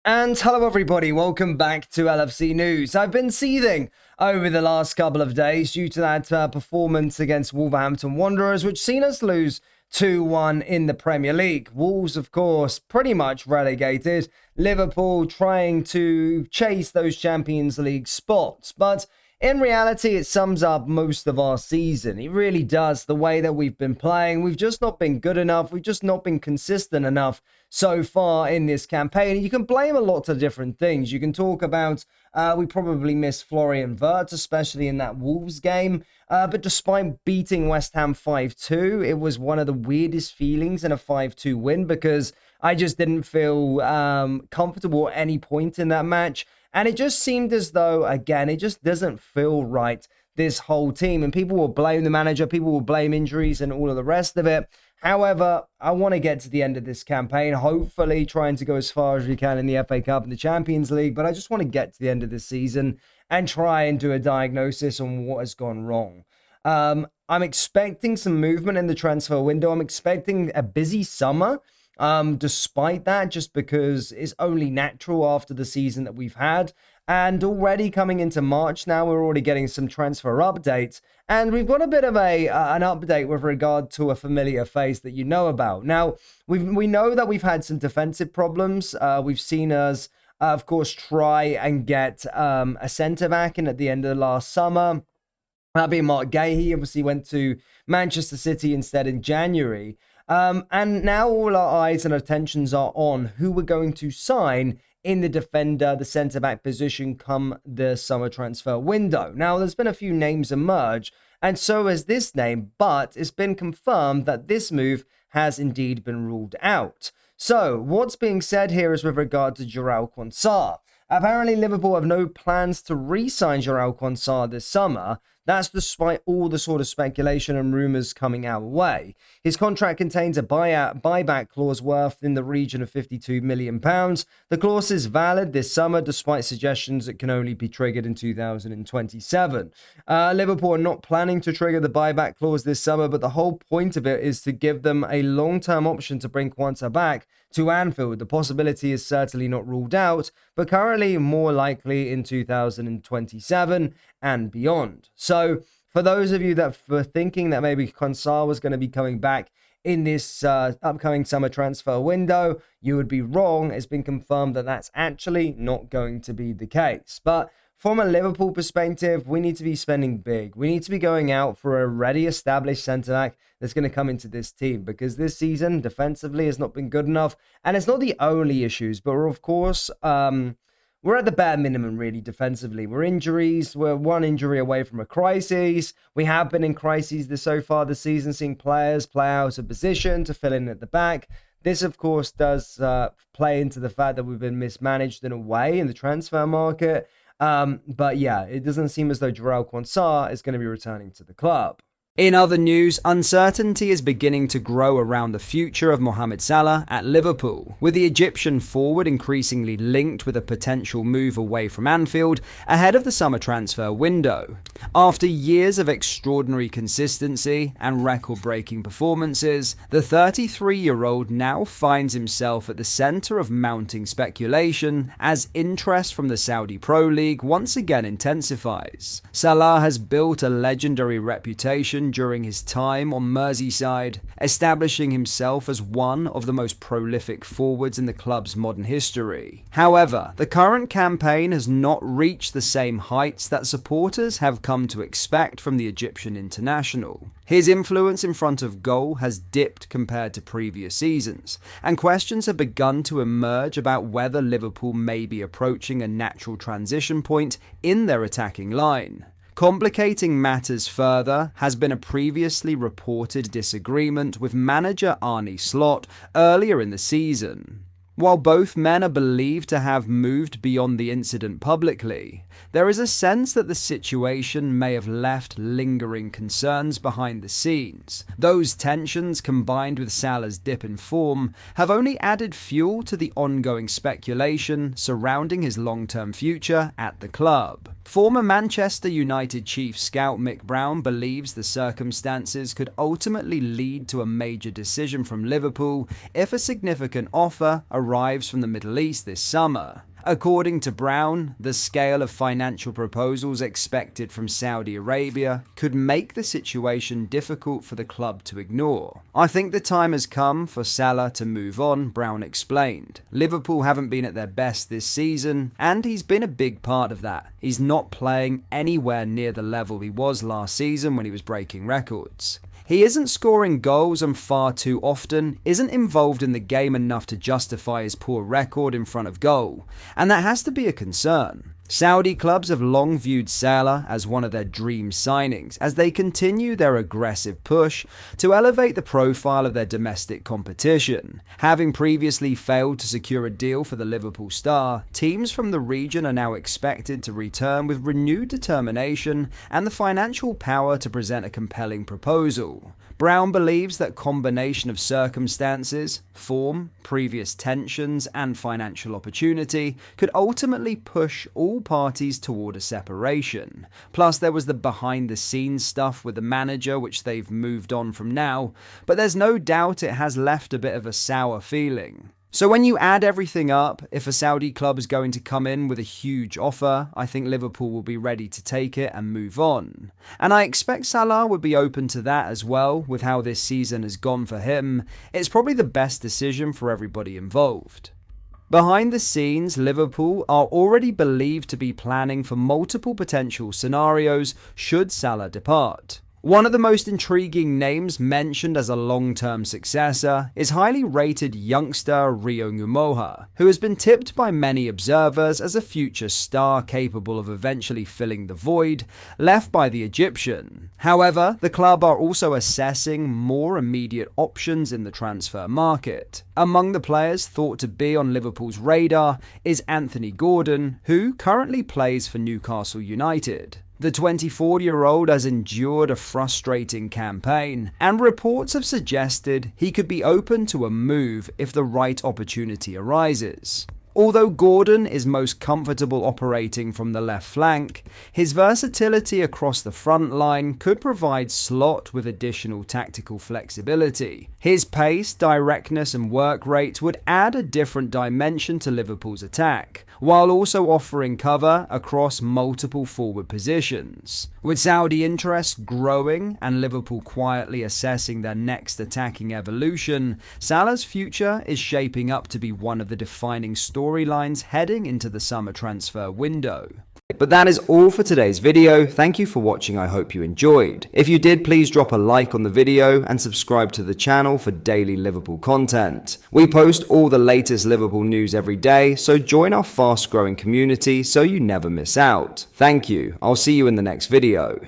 And hello everybody, welcome back to LFC News. I've been seething over the last couple of days due to that performance against Wolverhampton Wanderers, which seen us lose 2-1 in the Premier League. Wolves, of course, pretty much relegated. Liverpool trying to chase those Champions League spots. But in reality, it sums up most of our season. It really does. The way that we've been playing, we've just not been good enough. We've just not been consistent enough so far in this campaign. You can blame a lot of different things. You can talk about we probably missed Florian Wirtz, especially in that Wolves game. But despite beating West Ham 5-2, it was one of the weirdest feelings in a 5-2 win because I just didn't feel comfortable at any point in that match. And it just seemed as though, again, it just doesn't feel right, this whole team. And people will blame the manager, people will blame injuries and all of the rest of it. However, I want to get to the end of this campaign, hopefully trying to go as far as we can in the FA Cup and the Champions League. But I just want to get to the end of this season and try and do a diagnosis on what has gone wrong. I'm expecting some movement in the transfer window. I'm expecting a busy summer. Despite that, just because it's only natural after the season that we've had. And already coming into March now, we're already getting some transfer updates. And we've got a bit of an update with regard to a familiar face that you know about. Now, we know that we've had some defensive problems. We've seen us, of course, try and get a centre-back in at the end of the last summer. That being Mark Gay. He obviously went to Manchester City instead in January. And now all our eyes and attentions are on who we're going to sign in the defender, the centre-back position come the summer transfer window. Now, there's been a few names emerge, and so has this name, but it's been confirmed that this move has indeed been ruled out. So, what's being said here is with regard to Jurgen Quansah. Apparently, Liverpool have no plans to re-sign Jurgen Quansah this summer. That's despite all the sort of speculation and rumours coming our way. His contract contains a buyback clause worth in the region of £52 million. The clause is valid this summer, despite suggestions it can only be triggered in 2027. Liverpool are not planning to trigger the buyback clause this summer, but the whole point of it is to give them a long-term option to bring Quansah back to Anfield. The possibility is certainly not ruled out, but currently more likely in 2027 and beyond. So for those of you that were thinking that maybe Quansah was going to be coming back in this upcoming summer transfer window, you would be wrong. It's been confirmed that that's actually not going to be the case. But from a Liverpool perspective, we need to be spending big. We need to be going out for a ready established centre-back that's going to come into this team, because this season defensively has not been good enough. And it's not the only issues, but we're, of course, we're at the bare minimum, really, defensively. We're injuries. We're one injury away from a crisis. We have been in crises so far this season, seeing players play out of position to fill in at the back. This, of course, does play into the fact that we've been mismanaged in a way in the transfer market. But yeah, it doesn't seem as though Jurgen Quansah is going to be returning to the club. In other news, uncertainty is beginning to grow around the future of Mohamed Salah at Liverpool, with the Egyptian forward increasingly linked with a potential move away from Anfield ahead of the summer transfer window. After years of extraordinary consistency and record-breaking performances, the 33-year-old now finds himself at the centre of mounting speculation as interest from the Saudi Pro League once again intensifies. Salah has built a legendary reputation during his time on Merseyside, establishing himself as one of the most prolific forwards in the club's modern history. However, the current campaign has not reached the same heights that supporters have come to expect from the Egyptian international. His influence in front of goal has dipped compared to previous seasons, and questions have begun to emerge about whether Liverpool may be approaching a natural transition point in their attacking line. Complicating matters further has been a previously reported disagreement with manager Arne Slot earlier in the season. While both men are believed to have moved beyond the incident publicly, there is a sense that the situation may have left lingering concerns behind the scenes. Those tensions, combined with Salah's dip in form, have only added fuel to the ongoing speculation surrounding his long-term future at the club. Former Manchester United chief scout Mick Brown believes the circumstances could ultimately lead to a major decision from Liverpool if a significant offer arrives from the Middle East this summer. According to Brown, the scale of financial proposals expected from Saudi Arabia could make the situation difficult for the club to ignore. I think the time has come for Salah to move on, Brown explained. Liverpool haven't been at their best this season, and he's been a big part of that. He's not playing anywhere near the level he was last season when he was breaking records. He isn't scoring goals and far too often isn't involved in the game enough to justify his poor record in front of goal, and that has to be a concern. Saudi clubs have long viewed Salah as one of their dream signings as they continue their aggressive push to elevate the profile of their domestic competition. Having previously failed to secure a deal for the Liverpool star, teams from the region are now expected to return with renewed determination and the financial power to present a compelling proposal. Brown believes that combination of circumstances, form, previous tensions, and financial opportunity could ultimately push all parties toward a separation. Plus, there was the behind-the-scenes stuff with the manager, which they've moved on from now, but there's no doubt it has left a bit of a sour feeling. So when you add everything up, if a Saudi club is going to come in with a huge offer, I think Liverpool will be ready to take it and move on. And I expect Salah would be open to that as well, with how this season has gone for him. It's probably the best decision for everybody involved. Behind the scenes, Liverpool are already believed to be planning for multiple potential scenarios should Salah depart. One of the most intriguing names mentioned as a long-term successor is highly rated youngster Rio Ngumoha, who has been tipped by many observers as a future star capable of eventually filling the void left by the Egyptian. However, the club are also assessing more immediate options in the transfer market. Among the players thought to be on Liverpool's radar is Anthony Gordon, who currently plays for Newcastle United. The 24-year-old has endured a frustrating campaign, and reports have suggested he could be open to a move if the right opportunity arises. Although Gordon is most comfortable operating from the left flank, his versatility across the front line could provide Slot with additional tactical flexibility. His pace, directness and work rate would add a different dimension to Liverpool's attack, while also offering cover across multiple forward positions. With Saudi interest growing and Liverpool quietly assessing their next attacking evolution, Salah's future is shaping up to be one of the defining storylines heading into the summer transfer window. But that is all for today's video. Thank you for watching. I hope you enjoyed. If you did, please drop a like on the video and subscribe to the channel for daily Liverpool content. We post all the latest Liverpool news every day, so join our fast growing community so you never miss out. Thank you. I'll see you in the next video.